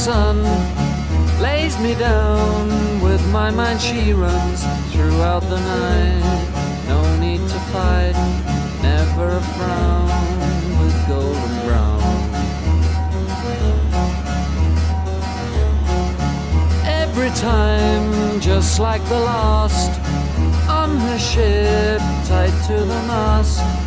sun lays me down. With my mind she runs throughout the night. No need to fight, never a frown, with golden brown. Every time, just like the last, on her ship tied to the mast,